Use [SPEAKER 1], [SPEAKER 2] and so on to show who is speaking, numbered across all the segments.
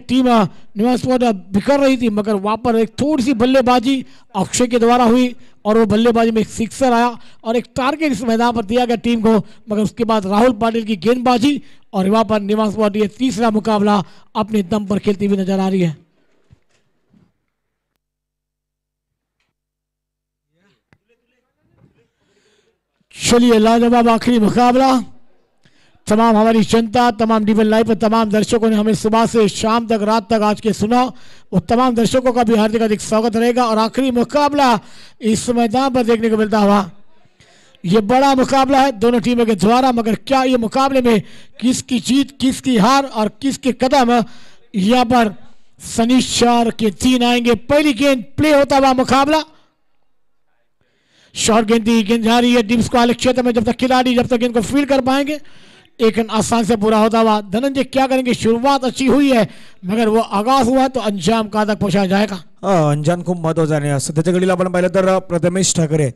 [SPEAKER 1] Team निवास sport बिखर रही थी, मगर वहाँ पर एक थोड़ी सी बल्लेबाजी अक्षय के द्वारा हुई और वो बल्लेबाजी में एक सिक्सर आया और एक टारगेट इस मैदान पर दिया गया टीम को। मगर उसके बाद राहुल पाटिल की गेंदबाजी और वहाँ पर निवास स्पोर्ट ये तीसरा मुकाबला अपने दम पर खेलती हुई नजर आ रही है। चलिए लाजवाब आखिरी मुकाबला। तमाम हमारी जनता, तमाम डीबल लाइव पर तमाम दर्शकों ने हमें सुबह से शाम तक रात तक आज के सुना, वो तमाम दर्शकों का भी हार्दिक हार्दिक स्वागत रहेगा। और आखिरी मुकाबला इस मैदान पर देखने को मिलता हुआ, ये बड़ा मुकाबला है दोनों टीमों के द्वारा, मगर क्या ये मुकाबले में किसकी जीत किसकी हार और किसके कदम यहाँ पर शनिश्चर के 3 आएंगे। पहली गेंद प्ले होता हुआ मुकाबला, शॉर्ट गेंद जा रही है डीप स्क्वायर क्षेत्र में। जब तक खिलाड़ी जब तक गेंद को फील्ड कर पाएंगे एक आसान से पूरा होता हुआ। धनंजय क्या करेंगे, शुरुआत अच्छी हुई है मगर वो आगाज हुआ तो अंजाम कहाँ तक पहुंचा जाएगा।
[SPEAKER 2] अंजाम खूप महत्वाचा आहे। सध्याच्या घडीला आपण पाहिलं तर प्रथमेश ठाकरे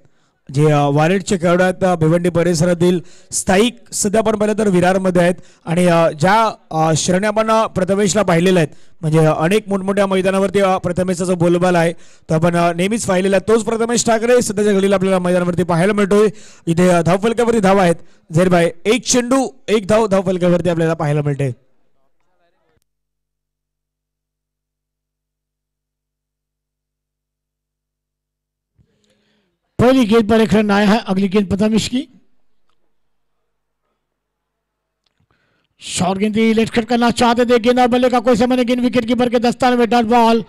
[SPEAKER 2] जे वारेडचे खेळाडू आहेत भिवंडी परिसरातील स्थायिक सध्या आपण पाहिलं तर विरारमध्ये आहेत आणि ज्या श्रेणी आपण प्रथमेशला पाहिलेल्या आहेत म्हणजे अनेक मोठमोठ्या मैदानावरती प्रथमेशचा जो बोलबाला आहे तो आपण नेहमीच पाहिलेला आहे। तोच प्रथमेश ठाकरे सध्याच्या घडीला आपल्याला मैदानावरती पाहायला मिळतोय। इथे धावफलकावरती धावा आहेत झेरभाई, एक चेंडू एक धाव धावफलकावरती आपल्याला पाहायला मिळते।
[SPEAKER 1] पहली गेंद पर एक रन आया है, अगली गेंद प्रथमेश की। शॉर्ट गेंद लेट कट करना चाहते थे, गेंद और बल्ले का कोई समय नहीं। गेंद विकेट कीपर के दस्ताने में डॉट बॉल,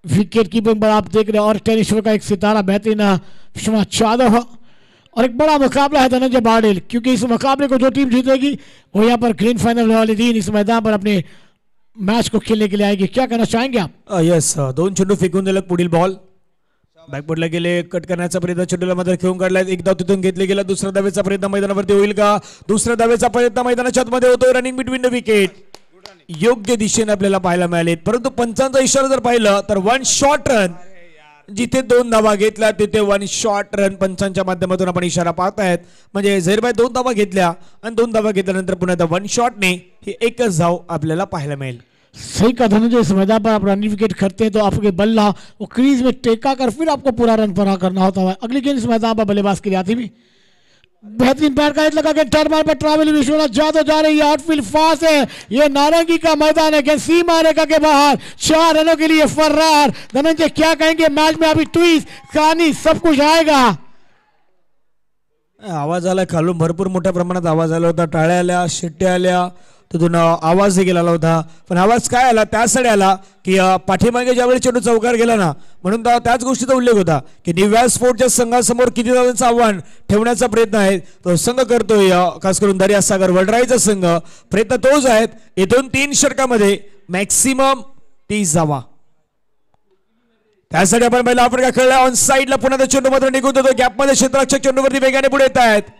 [SPEAKER 1] विकेट कीपर पर आप देख रहे हैं और टेनिस का एक सितारा बेहतरीन विश्वनाथ यादव और एक बड़ा मुकाबला है धनंजय बाडेल, क्योंकि इस मुकाबले को जो टीम जीतेगी वो यहाँ पर ग्रैंड फाइनल वाले दिन इस मैदान पर अपने मैच को खेलने के लिए आएगी। क्या कहना चाहेंगे आप?
[SPEAKER 2] यस, 2 चेंडू फेकून दिलेत, पुढील बॉल बॅकबोर्डला गेले, कट करण्याचा प्रयत्न चेंडूला मात्र खेळून काढलाय, एक धाव तिथून घेतले गेला। दुसऱ्या धावेचा प्रयत्न मैदानावरती होईल का? दुसऱ्या धावेचा प्रयत्न मैदानाच्या आतमध्ये होतोय, रनिंग बिटवीन द विकेट योग्य दिशेने आपल्याला पाहायला मिळाले। परंतु पंचांचा इशारा जर पाहिलं तर 1 शॉट रन, जिथे 2 धावा घेतल्या तिथे 1 शॉट रन पंचांच्या माध्यमातून आपण इशारा पाहतायत। म्हणजे झैरभाई 2 धावा घेतल्या आणि 2 धावा घेतल्यानंतर पुन्हा 1 शॉटने ही एकच धाव आपल्याला पाहायला मिळेल।
[SPEAKER 1] सही का धनंजय, इस मैदान पर आप रन विकेट करते हैं तो आपके बल्ला वो क्रीज में टेका कर फिर आपको पूरा रन पूरा करना होता है। अगली गेंद इस मैदान पर बल्लेबाज के लिए आती भी बेहतरीन पैर का हिट लगा के टर्न पर ट्रैवल विश्वनाथ यादव जा रही है, आउटफील्ड फास्ट है, ये नारंगी का मैदान है, सीमा रेखा के बाहर 4 रनों के लिए फर्रार। धनंजय क्या कहेंगे, मैच में अभी ट्विस्ट कहानी सब कुछ आएगा।
[SPEAKER 2] आवाज आला खालून, भरपूर मोठ्या प्रमाणात आवाज आला होता, टाळ्या आल्या, शिट्ट्या आल्या, तिथून आवाज देखील आला होता। पण आवाज काय आला त्यासाठी आला की पाठीमागे ज्यावेळी चेंडू चौकार गेला ना, म्हणून त्याच गोष्टीचा उल्लेख होता की निवास स्पोर्टच्या संघासमोर किती धावांचं आव्हान ठेवण्याचा प्रयत्न आहे तो संघ करतोय। खास करून दर्यासागर वडराईचा संघ प्रयत्न तोच आहेत, इथून 3 षटकामध्ये मॅक्सिमम 30 धावा। त्यासाठी आपण पहिला आपण काय खेळला ऑन साइडला, पुन्हा चेंडू मात्र निघून जातो गॅपमध्ये, क्षेत्ररक्षक चेंडूवरती वेगाने पुढे येत आहेत।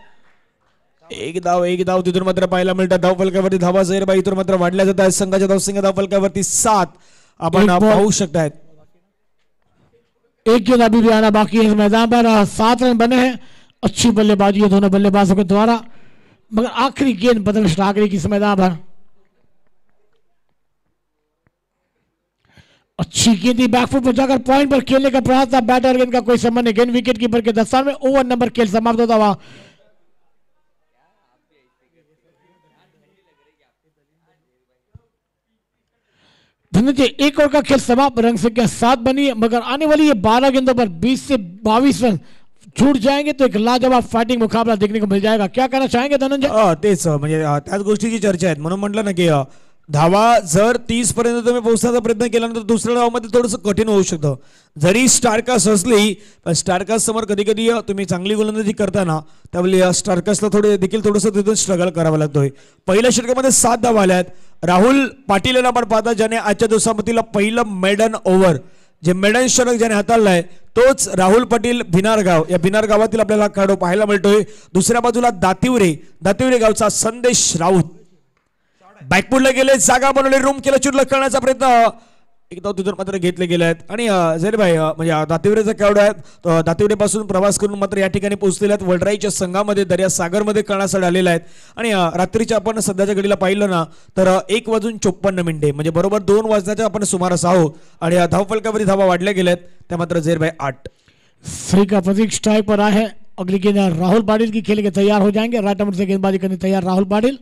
[SPEAKER 2] एक धाव तिथून मात्र पाहायला मिळतात। धावफलकावरती धावा झैरभाई इथून मात्र वाढल्या जात आहेत। संघाच्या धावसंख्या धावफलकावरती 7 आपण पाहू शकतायत।
[SPEAKER 1] एक गेंद अभी भी आना बाकी है इस मैदान पर, 7 रन बने हैं, अच्छी बल्लेबाजी है दोनों बल्लेबाजों के द्वारा, मगर आखिरी गेंद प्रथमेश ठाकरे की इस मैदान पर अच्छी गेंद बैकफुट पर जाकर पॉइंट पर खेलने का प्रयास था, बैटर गेंद का कोई संबंध नहीं। गेंद विकेट कीपर के दस्तान में, ओवर नंबर खेल समाप्त होता हुआ। धनंजय एक ओवर का खेल समाप्त, रंग संख्या 7 बनी है, मगर आने वाली ये 12 गेंदों पर 20 से 22 रन छूट जाएंगे तो एक लाजवाब फाइटिंग मुकाबला देखने को मिल जाएगा। क्या कहना चाहेंगे धनंजय?
[SPEAKER 2] तेच म्हणजे त्याच गोष्टीची चर्चा आहे, म्हणून म्हटलं ना की धावा जर 30 पर्यंत तुम्ही पोहोचण्याचा प्रयत्न केल्यानंतर दुसऱ्या धावामध्ये थोडंसं कठीण होऊ शकतं। जरी स्टारकास्ट असली पण स्टारकास्ट समोर कधी कधी तुम्ही चांगली गोलंदाजी करताना त्यावेळी स्टारकास्टला थोडंसं तिथून स्ट्रगल करावं लागतोय। पहिल्या षटकामध्ये 7 धावा आल्यात। राहुल पाटील यांना आपण पाहता ज्याने आजच्या दिवसामधील पहिलं मेडन ओव्हर जे मेडन षटक ज्याने हाताळलंय तोच राहुल पाटील भिनारगाव, या भिनार गावातील आपल्याला खेळाडू पाहायला मिळतोय। दुसऱ्या बाजूला दातिवरे गावचा संदेश राऊत बॅकफुटला गेले, जागा बनवले, रूम केलं, चुरलं करण्याचा प्रयत्न, एक धाव तिथून मात्र घेतले गेले आहेत आणि जरी भाई म्हणजे दातिवरेचा खेळाडू आहेत दातिवरेपासून प्रवास करून मात्र या ठिकाणी पोहोचलेले आहेत वडराईच्या संघामध्ये दर्या सागरमध्ये खेळण्यासाठी आलेले आहेत आणि रात्रीच्या आपण सध्याच्या घडीला पाहिलं ना तर 1:54 म्हणजे बरोबर 2 वाजण्याच्या आपण सुमारास आहोत आणि धावफलकावरती धावा वाढल्या गेल्या आहेत त्या मात्र जेर भाई 8
[SPEAKER 1] सही का प्रतीक स्ट्राइक पर आए हैं। अगली गेंद राहुल पाटिल की खेल के तैयार हो जाएंगे। राइट नंबर से गेंदबाजी करने तैयार राहुल पाटिल।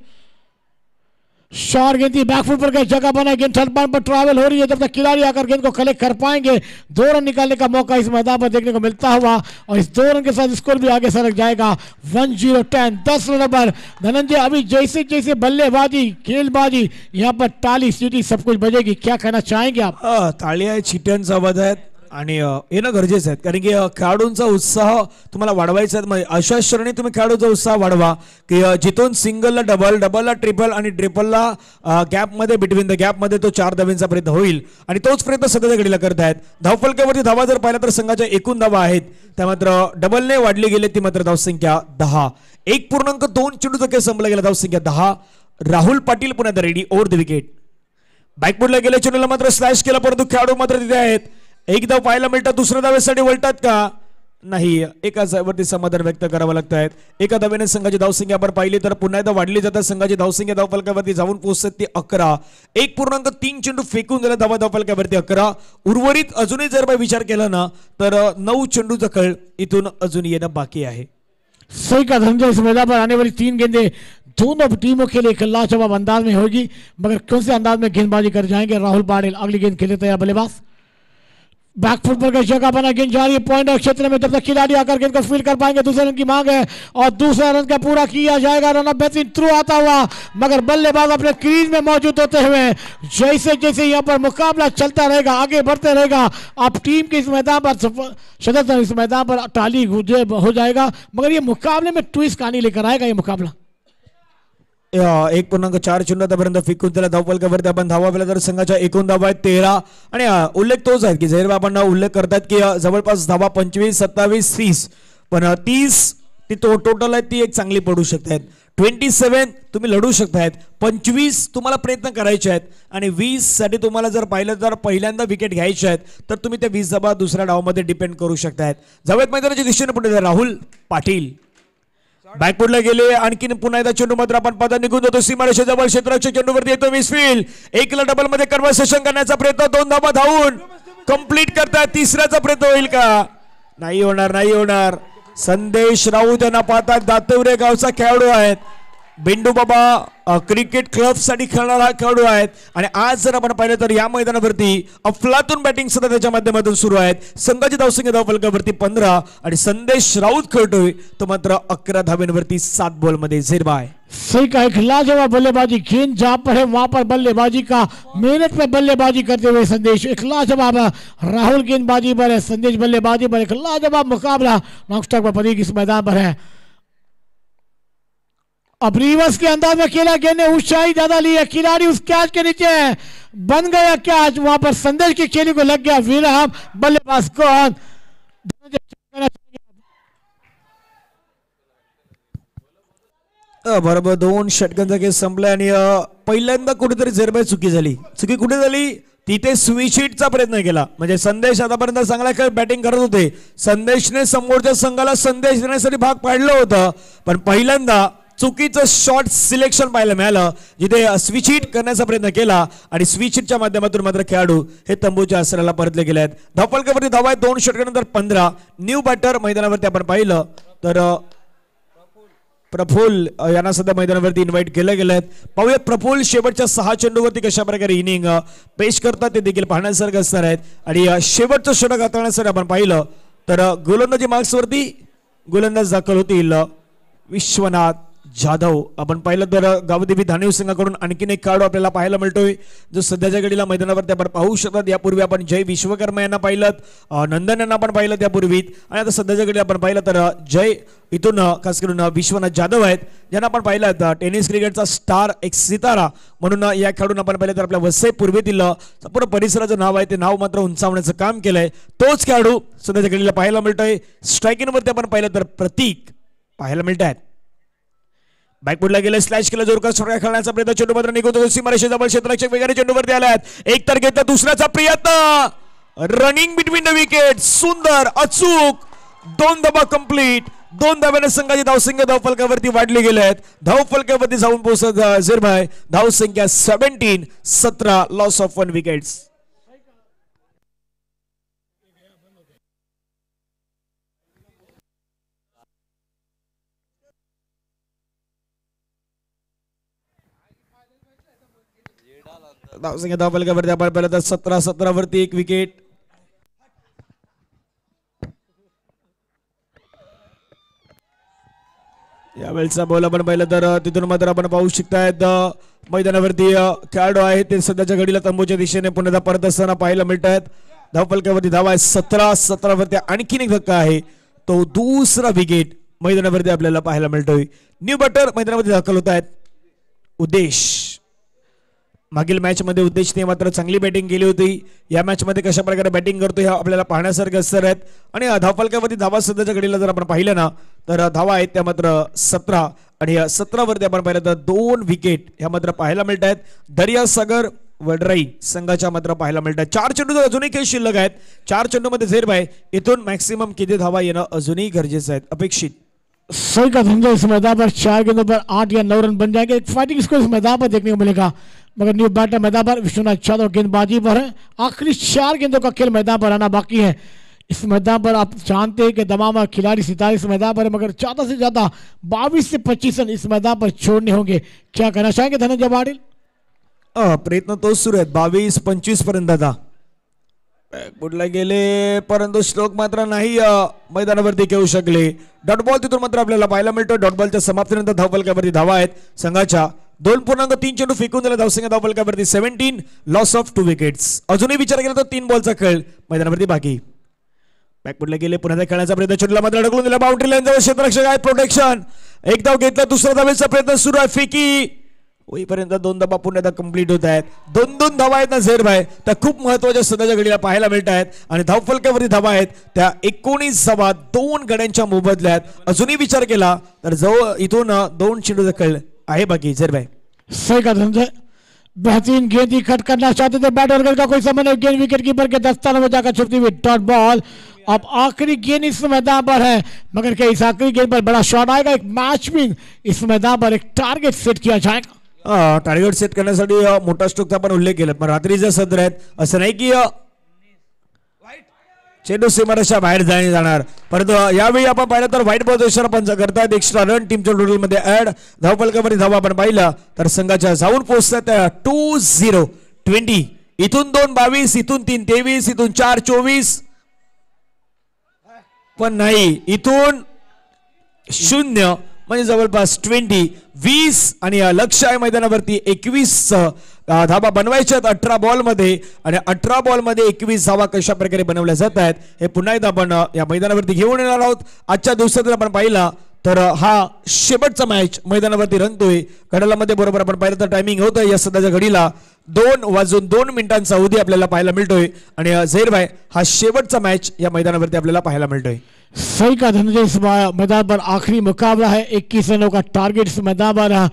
[SPEAKER 1] शॉर्ट गेंद थी बैकफुट पर जगह बना गेंद थर्ड पॉइंट पर ट्रैवल हो रही है जब तक खिलाड़ी आकर गेंद को कलेक्ट कर पाएंगे 2 रन निकालने का मौका इस मैदान पर देखने को मिलता हुआ और इस 2 रन के साथ स्कोर भी आगे सरक जाएगा 10-10 10 रन पर धनंजय। अभी जैसे जैसे बल्लेबाजी गेंदबाजी यहाँ पर ताली सीटी सब कुछ बजेगी, क्या कहना चाहेंगे आप?
[SPEAKER 2] ताली आहे, चिट्यांचा आवाज आहेत आणि येणं गरजेचं आहे कारण की खेळाडूंचा उत्साह तुम्हाला वाढवायचा आहे। म्हणजे अशा श्रेणी तुम्ही खेळाडूंचा उत्साह वाढवा की जिथून सिंगलला डबल डबलला ट्रिपल आणि ट्रिपलला गॅपमध्ये बिटवीन द गॅपमध्ये तो 4 धावांचा प्रयत्न होईल आणि तोच प्रयत्न सध्याच्या घडीला करत आहेत। धावफलकावरती धावा जर पाहिला तर संघाच्या एकूण धावा आहेत त्या मात्र डबलने वाढली गेली ती मात्र धावसंख्या 10 1.2 चेंडूचा खेळ संपला गेला धावसंख्या 10 राहुल पाटील पुन्हा रेडी ओव्हर द विकेट बॅकफुटला गेल्या चेंडूला मात्र स्लॅश केला परंतु खेळाडू मात्र तिथे आहेत। एक धाव पाहायला मिळतात दुसऱ्या धावेसाठी वळतात का नाही एका धावेवरती समाधान व्यक्त करावं लागत आहेत। एका धावेने संघाची धावसंख्या आपण पाहिली तर पुन्हा एकदा वाढली जातात संघाची धावसंख्या धावफलकावरती जाऊन पोहोचतात ती 11 1.3 चेंडू फेकून दिला धावफलकावरती 11 उर्वरित अजूनही जर विचार केला ना तर 9 चेंडूचा खेळ इथून अजून येणं बाकी आहे।
[SPEAKER 1] सही का धनंजय इस मैदान पर आने वाली 3 गेंदें दोनों टीमों के लिए एक लाजवाब अंदाज में होगी मगर कौन से अंदाज में गेंदबाजी कर जाएंगे राहुल पाटिल। अगली गेंद खेले तैयार बल्लेबाज बैकफुट पर जगह बना गेंद जा रही है पॉइंट क्षेत्र में जब तक खिलाड़ी आकर गेंद को फील्ड कर पाएंगे दूसरे रन की मांग है और दूसरा रन का पूरा किया जाएगा। रन बेहतरीन थ्रू आता हुआ मगर बल्लेबाज अपने क्रीज में मौजूद होते हुए जैसे जैसे यहाँ पर मुकाबला चलता रहेगा आगे बढ़ते रहेगा आप टीम के इस मैदान पर सदस्य इस मैदान पर टाली हो जाएगा मगर ये मुकाबले में ट्विस्ट कहानी लेकर आएगा ये मुकाबला।
[SPEAKER 2] 1.4 चेंडूपर्यंत फिकून त्याला धावफलकावरती आपण धावा केला तर संघाच्या एकूण धावा आहेत 13 आणि उल्लेख तोच आहे की जहीर आपण उल्लेख करतात की जवळपास धावा 25 27 30 पण 30 ती टोटल आहे ती एक चांगली पडू शकतात 27 तुम्ही लढू शकतायत 25 तुम्हाला प्रयत्न करायचे आहेत आणि 20 साठी तुम्हाला जर पाहिलं तर पहिल्यांदा विकेट घ्यायचे आहेत तर तुम्ही त्या 20 धावा दुसऱ्या डावामध्ये डिपेंड करू शकतायत। जावेद मैदानाच्या दिशेने पुढे राहुल पाटील बॅकफुटला गेले आणखीन पुन्हा एकदा चेंडू मात्र आपण पदा निघून जातो सीमारेषे जवळ क्षेत्राच्या चेंडूवरती येतो मिसफील्ड एकला डबल मध्ये कन्व्हर्सेशन करण्याचा प्रयत्न 2 धावा धावून कंप्लीट करतात तिसऱ्याचा प्रयत्न होईल का नाही होणार संदेश राऊत यांना पाहतात दातवरे गावचा खेळाडू आहेत बिंडू बाबा क्रिकेट क्लब साठी खेळणारा खेळाडू आहेत आणि आज जर आपण पाहिलं तर या मैदानावरती अफलातून बॅटिंग सध्या त्याच्या माध्यमातून सुरू आहेत। संघाची धावसंख्या धावफलकावरती 15 आणि संदेश राऊत खेळतोय तो मात्र 11 धावांवरती 7 बॉल मध्ये झेरबाय।
[SPEAKER 1] सही का एक लाजवाब बल्लेबाजी गेंद जहां पर है वहां पर बल्लेबाजी का मेहनत में बल्लेबाजी करते हुए संदेश एक लाजवाब राहुल गेंदबाजी पर है संदेश बल्लेबाजी पर एक लाजवाब मुकाबला नॉकस्टॉक पर परी इस मैदान पर है। अब रिवर्स के अंदाज में खेला गेंद ने ऊंचाई ज्यादा ली है खिलाड़ी उस कैच के नीचे है बन गया कैच वहां पर संदेश की खेली को लग गया विराम बल्लेबाज कौन
[SPEAKER 2] बरोबर 2 षटकांचा खेळ संपला आणि पहिल्यांदा कुठेतरी झेरबाय चुकी कुठे झाली तिथे स्विचिटचा प्रयत्न केला म्हणजे संदेश आतापर्यंत चांगला खेळ बॅटिंग करत होते संदेशने समोरच्या संघाला संदेश देण्यासाठी भाग पाडलं होतं पण पहिल्यांदा चुकीचं शॉट सिलेक्शन पाहायला मिळालं जिथे स्विच हिट करण्याचा प्रयत्न केला आणि स्विच हिटच्या माध्यमातून मात्र खेळाडू हे तंबूच्या आसराला परतले गेले आहेत। धावफलकावरती धावा 2 षटकानंतर 15 न्यू बॅटर मैदानावरती आपण पाहिलं तर प्रफुल्ल यांना सध्या मैदानावरती इन्व्हाइट केलं गेलं आहे। पाहूयात प्रफुल्ल शेवटच्या 6 चेंडूवरती कशा प्रकारे इनिंग पेश करतात ते देखील पाहण्यासारखं असणार आहेत आणि शेवटचं षटक हाताळण्यासाठी आपण पाहिलं तर गोलंदाजी मार्क्सवरती गोलंदाज दाखल होतील विश्वनाथ जाधव। आपण पाहिलं तर गावदेवी धानिव संघाकडून आणखीन एक खेळाडू आपल्याला पाहायला मिळतोय जो सध्याच्या घडीला मैदानावरती आपण पाहू शकतात। यापूर्वी आपण जय विश्वकर्मा यांना पाहिलं नंदन यांना आपण पाहिलं त्यापूर्वी आणि आता सध्याच्या घडीला आपण पाहिलं तर जय इथून खास करून विश्वनाथ जाधव आहेत ज्यांना आपण पाहिलं टेनिस क्रिकेटचा स्टार एक सितारा म्हणून या खेळाडूंना आपण पाहिलं तर आपल्या वसई पूर्वेतील संपूर्ण परिसराचं नाव आहे ते नाव मात्र उंचावण्याचं काम केलंय तोच खेळाडू सध्याच्या घडीला पाहायला मिळतोय। स्ट्रायकिंग वरती आपण पाहिलं तर प्रतीक पाहायला मिळत आहेत बॅकफुटला गेले, स्लॅश केलं, जोरदार षटकार खेळण्याचा प्रयत्न, चेंडू मात्र निघून सीमारेषे जवळ, क्षेत्ररक्षक वगैरे चेंडूवरती आलात, एक तर घेतला, दुसऱ्याचा प्रयत्न, रनिंग बिटवीन द विकेट, सुंदर अचूक, 2 धावा कंप्लीट, 2 धाव्याने संघाची धावसंख्या धावफलकावरती वाढली गेले आहेत. धावफलकावरती जाऊन पोहोचत झेरभाई, धावसंख्या 17 लॉस ऑफ 1 विकेट्स. धावसंख्या धावफलकावरती आपण पाहिलं तर 17 वरती 1 विकेट. यावेळेचा बॉल आपण पाहिलं तर तिथून मात्र आपण पाहू शकतायत मैदानावरती खेळाडू आहेत ते सध्याच्या घडीला तंबूच्या दिशेने पुन्हा परत असताना पाहायला मिळत आहेत. धावफलकावरती धावा आहे 17 वरती आणखीन एक धक्का आहे, तो दुसरा विकेट मैदानावरती आपल्याला पाहायला मिळतोय. न्यू बॅटर मैदानावरती दाखल होत आहेत. उद्देश, मागील मॅच मध्ये उद्देशने मात्र चांगली बॅटिंग केली होती. या मॅच मध्ये कशा प्रकारे बॅटिंग करतो हे आपल्याला पाहण्यासारखे असणार आहेत. आणि धावफलकावरती धावा सध्याच्या घडीला जर आपण पाहिलं ना तर धावा आहेत त्या मात्र 17 आणि 17 वरती आपण पाहिलं तर 2 विकेट ह्या मात्र पाहायला मिळत आहेत. दर्यासागर वडराई संघाच्या मात्र पाहायला मिळत आहेत. 4 चेंडू अजूनही काही शिल्लक आहेत. 4 चेंडूमध्ये झेरभाई इथून मॅक्सिमम किती धावा येणं अजूनही गरजेचं आहे, अपेक्षित.
[SPEAKER 1] सही का समझो, इस मैदान पर 4 गेंदों पर 8 या 9 रन बन जाएंगे. एक फाइटिंग स्कोर इस मैदान पर देखने को मिलेगा, मगर न्यू बैटर मैदान पर विश्वनाथ यादव गेंदबाजी पर है. आखिरी 4 गेंदों का खेल मैदान पर आना बाकी है. इस मैदान पर आप जानते हैं कि तमाम खिलाड़ी सितारे इस मैदान पर है, मगर ज्यादा से ज्यादा 22 से 25 रन इस मैदान पर छोड़ने होंगे. क्या कहना चाहेंगे धनंजय पाटिल?
[SPEAKER 2] प्रयत्न तोच सुरू आहेत, 22-25 पर्यंत. आता कुठला गेले परंतु स्ट्रोक मात्र नाही मैदानावरती घेऊ शकले. डॉट बॉल तिथून मात्र आपल्याला पाहायला मिळतो. डॉट बॉलच्या समाप्तीनंतर धावफलकावरती धावा आहेत संघाच्या. 2.3 चेंडू फेकून दिला धावसंख्या धावफलकावरती 17 लॉस ऑफ 2 विकेट्स. अजूनही विचार केला तर 3 बॉलचा खेळ मैदानावरती बाकी. बॅकफुटला गेले, पुन्हा खेळण्याचा प्रयत्न, चेंडूला मात्र अडकून दिला. बाउंड्री लाईन जवळ क्षेत्ररक्षक आहे, प्रोटेक्शन, एक धाव घेतला, दुसरा धावेचा प्रयत्न सुरू आहे. फेकी होईपर्यंत 2 धावा पुन्हा कंप्लीट होत आहेत. 2 धावा आहेत ना झेरभाई, त्या खूप महत्वाच्या सध्याच्या घडीला पाहायला मिळत आहेत. आणि धावफलकावरती धावा आहेत त्या 19 धावा 2 गड्यांच्या मोबदल्यात. अजूनही विचार केला तर जवळ इथून 2 चेंडू खेळ आहे बाकी. झेरभाई
[SPEAKER 1] सही का धनंजय, बेहतरीन गेंद ही कट करना चाहते थे बैटर का कोई समय नहीं. गेंद विकेट कीपर के दस्ताने में जाकर छुपती हुई डॉट बॉल. अब आखिरी गेंद इस मैदान पर है, मगर क्या इस आखिरी गेंद पर बड़ा शॉट आएगा? एक मैच में इस मैदान पर एक टारगेट सेट किया जाएगा.
[SPEAKER 2] टार्गेट सेट करण्यासाठी मोठा स्ट्रोकचा आपण उल्लेख केला, पण रात्रीचे सदर आहेत असं नाही की चेंडू सीमारेषा बाहेर जाणार. परंतु यावेळी आपण पाहिलं तर व्हाईट बॉल इशारा पंच करतायत. एक्स्ट्रा रन टीमच्या टोटल मध्ये ऍड. धावफलकावरती धावा आपण पाहिलं तर संघाच्या जाऊन पोहोचतात 2-0-20. इथून 2-22, इथून 3-23, इथून 4-24 पण नाही, इथून 0 म्हणजे जवळपास 20 आणि लक्ष आहे मैदानावरती 21 धावा बनवायच्यात 18 बॉल मध्ये. आणि 18 बॉल मध्ये 21 धावा कशा प्रकारे बनवल्या जात आहेत हे पुन्हा एकदा आपण या मैदानावरती घेऊन येणार आहोत. आजच्या दिवसात जर आपण पाहिला तर हा शेवटचा मॅच मैदानावरती रंगतोय. घड्याळामध्ये बरोबर आपण पाहिलं तर टायमिंग होतं या सध्याच्या घडीला 2:02 अवधी आपल्याला पाहायला मिळतोय. आणि झेरभाई हा शेवटचा मॅच या मैदानावरती आपल्याला पाहायला मिळतोय.
[SPEAKER 1] सही का धनंजय, इस मैदान पर आखिरी मुकाबला है. 21 रनों का टारगेट इस मैदान पर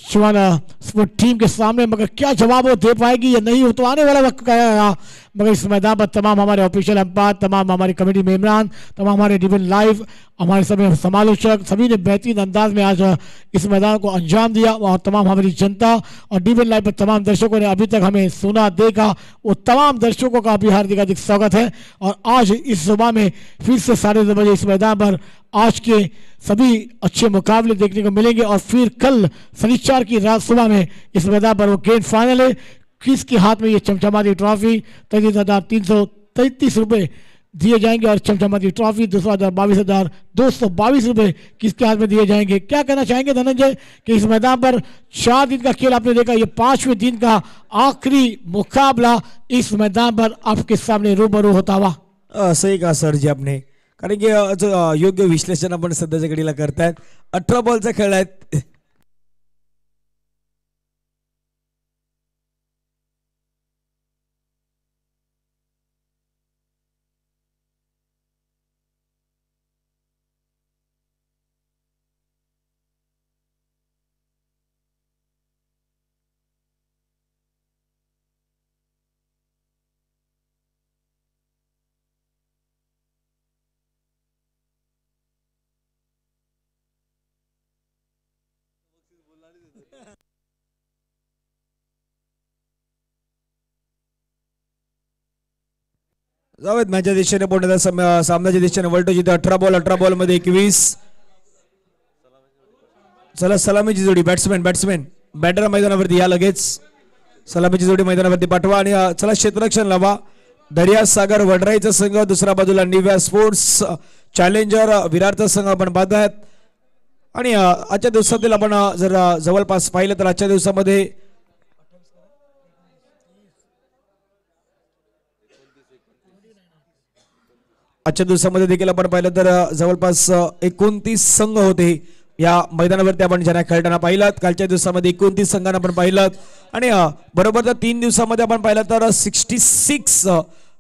[SPEAKER 1] शिवाना स्पोर्ट टीम के सामने, मगर क्या जवाब वो दे पाएगी या नहीं, वो तो आने वाला वक्त कहेगा. मगर इस मैदान पर तमाम हमारे ऑफिशियल अंपायर, तमाम हमारी कमेटी मेंबरान, तमाम हमारे डिवीजन लाइव, हमारे सभी समालोचक, सभी ने बेहतरीन अंदाज में आज इस मैदान को अंजाम दिया. और तमाम हमारी जनता और डिवीजन लाइव पर तमाम दर्शकों ने अभी तक हमें सुना देखा, वो तमाम दर्शकों का भी हार्दिक स्वागत है. और आज इस सुबह में फिर से 2:30 बजे इस मैदान पर आज के सभी अच्छे मुकाबले देखने को मिलेंगे. और फिर कल शनिवार की रात सुबह में इस मैदान पर वो ग्रैंड फाइनल है. किसके हाथ में ये चमचमाती ट्रॉफी 33,333 रुपये दिए जाएंगे, और चमचमाती ट्रॉफी 22,222 रुपये किसके हाथ में दिए जाएंगे? क्या कहना चाहेंगे धनंजय कि इस मैदान पर 4 दिन का खेल आपने देखा, ये 5वें दिन का आखिरी मुकाबला इस मैदान पर आपके सामने रूबरू होता हुआ?
[SPEAKER 2] सही कहा सर जी आपने, कारण की योग्य विश्लेषण आपण सध्याच्या घडीला करतायत. 18 बॉलचा खेळ आहे. जाऊयात मॅचच्या दिशेने पुढे सामन्याच्या दिशेने वल्टो जिथे 18 बॉल मध्ये 21. चला सलामीची जोडी बॅट्समॅन बॅटर मैदानावरती या लगेच. सलामीची जोडी मैदानावरती पाठवा आणि चला क्षेत्ररक्षण लावा. दर्या सागर वडराईचा संघ, दुसऱ्या बाजूला निव्या स्पोर्ट्स चॅलेंजर विरारचा संघ आपण पाहत आहेत. आणि आजच्या दिवसातील आपण जर जवळपास पाहिलं तर आजच्या दिवसामध्ये देखील आपण पाहिलं तर जवळपास 29 संघ होते या मैदानावरती आपण ज्यांना खेळताना पाहिलात. कालच्या दिवसामध्ये 29 संघांना आपण पाहिलात आणि बरोबर तर 3 दिवसामध्ये आपण पाहिलं तर 66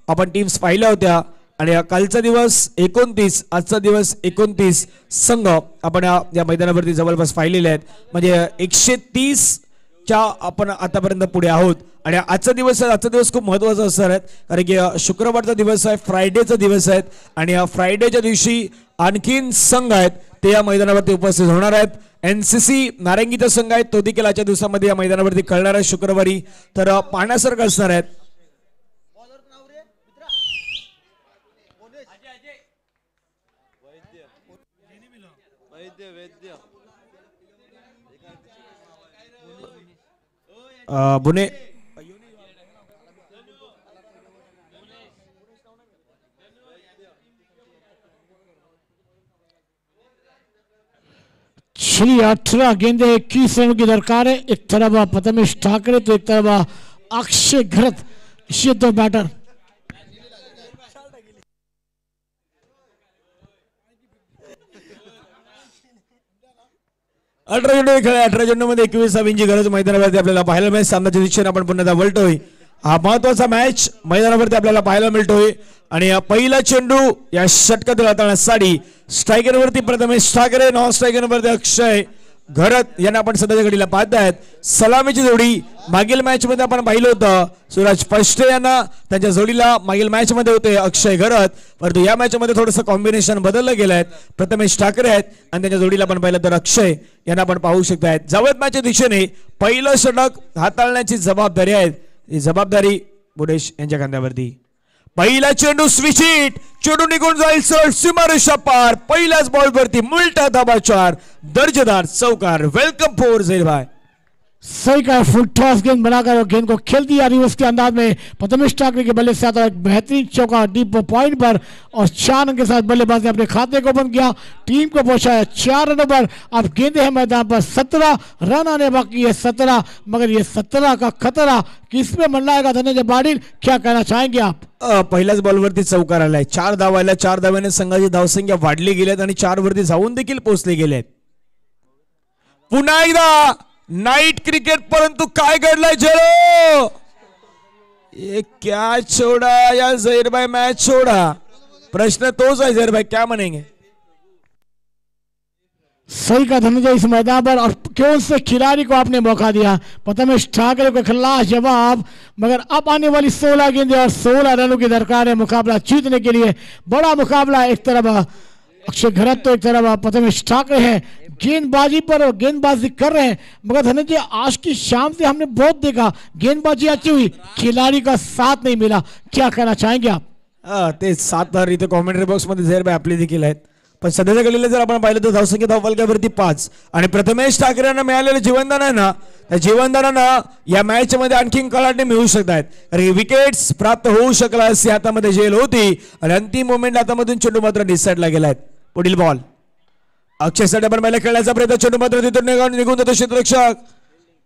[SPEAKER 2] आपण टीम्स पाहिल्या होत्या. आणि कालचा दिवस 29, आजचा दिवस 29 संघ आपण या मैदानावरती जवळपास पाहिलेले आहेत. म्हणजे 130 च्या आपण आतापर्यंत पुढे आहोत. आणि आजचा दिवस खूप महत्त्वाचा असणार आहे कारण की शुक्रवारचा दिवस आहे, फ्रायडेचा दिवस आहे आणि फ्रायडेच्या दिवशी आणखीन संघ आहेत ते या मैदानावरती उपस्थित होणार आहेत. NCC नारंगीचा संघ आहे तो देखील आजच्या दिवसामध्ये या मैदानावरती खेळणार आहे शुक्रवारी. तर पाहण्यासारखं असणार आहेत. बुने
[SPEAKER 1] चलिए 18 गेंदे 21 रनों की दरकार है. एक तरफ प्रथमेश ठाकरे तो एक तरफ अक्षय घरत, ये दो बैटर.
[SPEAKER 2] अठरा चेंडूमध्ये 21 धावांची गरज मैदानावरती आपल्याला पाहायला मिळेल. सामन्याच्या दिशेने आपण पुन्हा वळतोय. हा महत्वाचा मॅच मैदानावरती आपल्याला पाहायला मिळतोय. आणि पहिला चेंडू या षटकातील हाताळण्यासाठी स्ट्रायकरवरती प्रथमेश ठाकरे, नॉन स्ट्रायकरवरती अक्षय घरत यांना आपण सध्याच्या घडीला पाहत आहेत. सलामीची जोडी मागील मॅच मध्ये आपण पाहिलं होतं सुराज पष्टे यांना, त्यांच्या जोडीला मागील मॅच मध्ये होते अक्षय घरत, परंतु या मॅच मध्ये थोडंसं कॉम्बिनेशन बदललं गेलं आहे. प्रथमेश ठाकरे आहेत आणि त्यांच्या जोडीला आपण पाहिलं तर अक्षय यांना आपण पाहू शकतायत. जवळ मॅचच्या दिशेने पहिलं षटक हाताळण्याची जबाबदारी आहे, ही जबाबदारी बुडेश यांच्या खांद्यावरती. पहिला चेंडू स्विच हिट, चेंडू निघून जाईल सर सीमारेषा पार. पहिल्याच बॉलवरती मुलटा धाबा 4, दर्जेदार चौकार. वेलकम फॉर झैर भाई.
[SPEAKER 1] सही का फुल टॉस गेंद बनाकर और गेंद को खेल दिया रिवर्स के अंदाज में. प्रथमेश ठाकरे के बल्ले से आता एक बेहतरीन चौका डीप पॉइंट पर और 4 रन के साथ बल्लेबाज ने अपने खाते को बंद किया. टीम को पहुंचाया 4 रनों पर. अब गेंदे हैं मैदान पर, 17 रन आने बाकी है. 17, मगर ये 17 का खतरा किसमें मंडराएगा धनंजय पाटील, क्या कहना चाहेंगे आप?
[SPEAKER 2] पहिल्याच बॉलवरती चौकार आलाय. 4 धावा आल्या. 4 धाव्याने संघाची धावसंख्या वाढली गेली आणि 4 वरती जाऊन देखील पोहोचले गेले. पुन्हा एकदा नाइट क्रिकेट, परंतु काय घडलंय चलो, ये क्या छोड़ा या जहीर भाई मैच छोड़ा? प्रश्न तोच है जहीर भाई, क्या मानेंगे?
[SPEAKER 1] सही का धनंजय इस मैदान पर, और कौन से खिलाड़ी को आपने मौका दिया? प्रथमेश ठाकरे को खिलाफ जवाब, मगर अब आने वाली 16 गेंदें और 16 रनों की दरकार है मुकाबला जीतने के लिए. बड़ा मुकाबला, एक तरफ अक्षय घरत तो एक तरफ प्रथमेश ठाकरे हैं. गेंदबाजी पर और गेंदबाजी कर रहे हैं, मगर धनंजय आज की शाम से हमने बहुत देखा गेंदबाजी अच्छी हुई, खिलाड़ी का साथ नहीं मिला. क्या कहना चाहेंगे आप?
[SPEAKER 2] ते 7 इथे कॉमेंट्री बॉक्स मध्ये जहीर भाई आपले देखील आहेत. पण सध्याच्या घडीला जर आपण पाहिलं तर धावसंख्या धावफलकावरती 5 आणि प्रथमेश ठाकरे यांना मिळालेलं जीवनदान आहे ना, त्या जीवनदानानं या मॅच मध्ये आणखीन कलाटे मिळू शकतात. कारण विकेट्स प्राप्त होऊ शकला असती, हातामध्ये झेल होती आणि अंतिम मोमेंट हातामधून चेंडू मात्र डिसाइडला गेलाय. पुढील बॉल अक्षय साठी आपण पहिला खेळण्याचा प्रयत्न, चेंडू मात्र तिथून निघून जातो क्षेत्ररक्षक.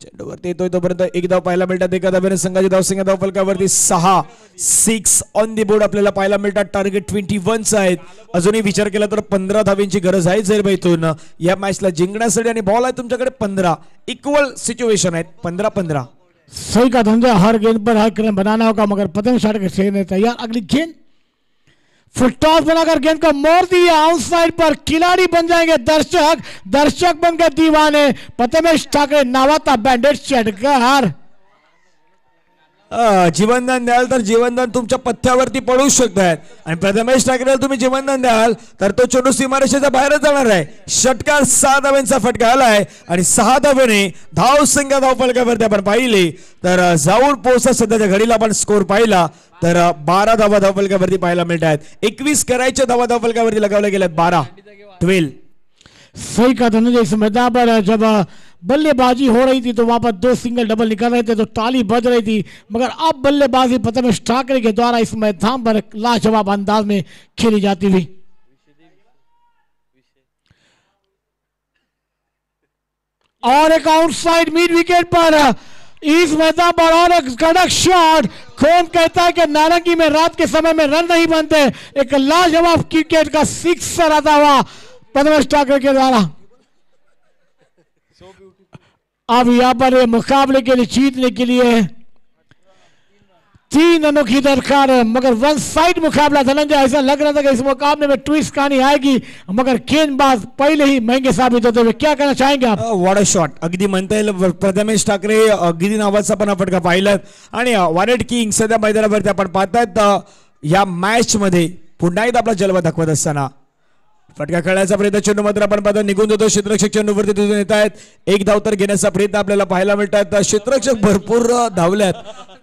[SPEAKER 2] चेंडूवरती येतोय तोपर्यंत एक धाव पाहायला मिळतात. एका धाव्याने संघाची धावसंख्या धावफलकावरती 6 ऑन दी बोर्ड आपल्याला पाहायला मिळतात. टार्गेट 21 आहेत. अजूनही विचार केला तर 15 धावांची गरज आहे जहीर भाई इथून या मॅचला जिंकण्यासाठी, आणि बॉल आहे तुमच्याकडे 15. इक्वल सिच्युएशन आहेत, 15-15.
[SPEAKER 1] सही का धंधा, हर गेंद पर हर रन बनाना होगा, मगर प्रथमेश ठाकरे खेलने तैयार. अगली गेंद फुल टॉस बनाकर गेंद को मोड़ दिया आउटसाइड पर. खिलाड़ी बन जाएंगे दर्शक, दर्शक बन गए दीवाने. प्रथमेश ठाकरे नावाता बैंडेड षटकार.
[SPEAKER 2] जीवनदान द्याल तर जीवनदान तुमच्या पथ्यावरती पडू शकतात आणि प्रथमेश ठाकरेला तुम्ही जीवनदान द्याल तर तो चेंडू सीमारेषेच्या बाहेरच जाणार आहे. षटकार 6 धाव्यांचा फटका आलाय आणि 6 धावेने धावसंख्या धावफलकावरती आपण पाहिली तर जाऊन पोहोचता सध्याच्या घडीला आपण स्कोर पाहिला तर 12 धावा धावफलकावरती पाहायला मिळत आहेत. 21 करायच्या धावा धावफलकावरती लगावल्या गेल्यात 12.
[SPEAKER 1] सही का धनंजय. इस मैदान पर जब बल्लेबाजी हो रही थी तो वहां पर 2 सिंगल डबल निकल रहे थे तो ताली बज रही थी, मगर अब बल्लेबाजी प्रथमेश ठाकरे के द्वारा इस मैदान पर लाजवाब अंदाज में खेली जाती हुई. और एक आउटसाइड मिड विकेट पर इस मैदान पर और एक कड़क शॉट. कौन कहता है कि नारंगी में रात के समय में रन नहीं बनते. एक लाजवाब क्रिकेट का सिक्सर आता हुआ प्रथमेश ठाकरे के द्वारा. अब यहां पर मुकाबले के लिए जीतने के लिए 3 रनों की दरकार है, मगर वन साइड मुकाबला धनंजय. ऐसा लग रहा था कि इस मुकाबले में ट्विस्ट कहानी आएगी, मगर गेंदबाज पहले ही महंगे साबित होते हुए. क्या कहना चाहेंगे आप?
[SPEAKER 2] What a shot. अगदी म्हणता येईल प्रथमेश ठाकरे अगदी नावाचा पण फटका पाहिलात आणि वॉरेट किंग सध्या मैदानावरती आपण पाहतायत या मॅच मध्ये पुन्हा एकदा आपला जलवा दाखवत असताना फटका खेळण्याचा प्रयत्न चेंडू मात्र आपण पाहतो निघून जातो. क्षेत्ररक्षक चेंडूवरती तिथून येत आहेत. एक धाव तर घेण्याचा प्रयत्न आपल्याला पाहायला मिळतात. क्षेत्ररक्षक भरपूर धावल्यात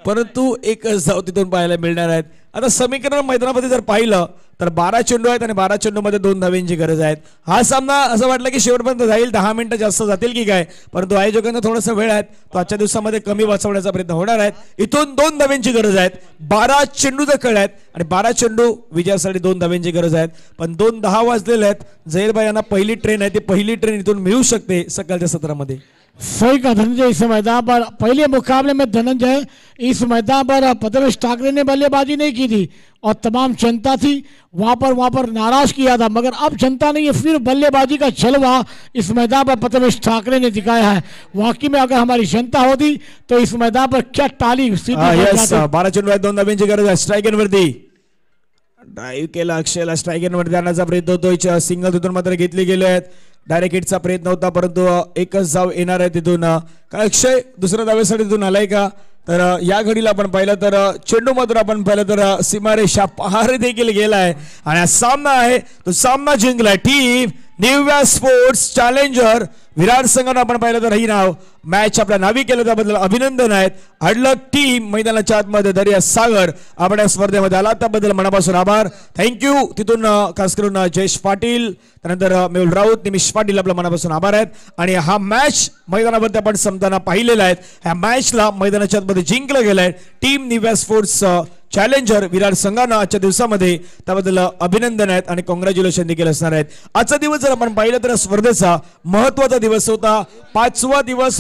[SPEAKER 2] परंतु एकच धाव तिथून पाहायला मिळणार आहेत. आता समीकरण मैदानामध्ये जर पाहिलं तर 12 चेंडू आहेत आणि 12 चेंडूमध्ये 2 धावांची गरज आहे. हा सामना असं वाटलं की शेवटपर्यंत जाईल, 10 मिनिटं जास्त जातील की काय, परंतु आयोजकांना थोडासा वेळ आहे तो आजच्या दिवसामध्ये कमी वाचवण्याचा प्रयत्न होणार आहे. इथून 2 धावांची गरज आहे. 12 चेंडू जर खेळ आहेत आणि 12 चेंडू विजयासाठी 2 धावांची गरज आहे. पण 2:10 वाजलेले आहेत. जहीरभाई यांना पहिली ट्रेन आहे ती पहिली ट्रेन इथून मिळू शकते सकाळच्या सत्रामध्ये.
[SPEAKER 1] सही का धनंजय. इस मैदान पर पहले मुकाबले में धनंजय इस मैदान पर प्रथमेश ठाकरे ने बल्लेबाजी नहीं की थी और तमाम जनता थी वहां पर नाराज किया था, मगर अब जनता ने ये फिर बल्लेबाजी का जलवा इस मैदान पर प्रथमेश ठाकरे ने दिखाया है. वाकई में अगर हमारी जनता होती तो इस मैदान पर क्या ताली सीधी.
[SPEAKER 2] 12 चेंडू आहेत, 2 धावांची गरज आहे. स्ट्रायकरवरती ड्राईव्ह केला अक्षयला, स्ट्रायकरवरती आणण्याचा प्रयत्न होतोय. सिंगल तिथून मात्र घेतले गेले आहेत. डायरेक्ट हिटचा प्रयत्न होता परंतु एकच धाव येणार आहे तिथून. काय अक्षय दुसऱ्या धावेसाठी तिथून आलाय का? तर या घडीला आपण पाहिलं तर चेंडू मात्र आपण पाहिलं तर सीमारेषा पार देखील गेलाय आणि हा सामना आहे तो सामना जिंकलाय team Nivea sports challenger Virar संघानं. आपण पाहिलं तर ही नाव मॅच आपल्या नावी केलं त्याबद्दल अभिनंदन आहेत. हडलक टीम मैदानाच्या आतमध्ये दर्या सागर आपण या स्पर्धेमध्ये आला त्याबद्दल मनापासून आभार. थँक्यू. तिथून खास करून जयेश पाटील त्यानंतर मेहुल राऊत निमिष पाटील आपल्या मनापासून आभार आहेत. आणि हा मॅच मैदानावरती आपण समताना पाहिलेला आहे. ह्या मॅचला मैदानाच्या आतमध्ये जिंकलं गेलंय team Nivea sports challenger Virar संघानं आजच्या दिवसामध्ये त्याबद्दल अभिनंदन आहेत आणि कॉंग्रॅच्युलेशन देखील असणार आहेत. आजचा दिवस जर आपण पाहिलं तर स्पर्धेचा महत्त्वाचा दिवस होता. 5वा दिवस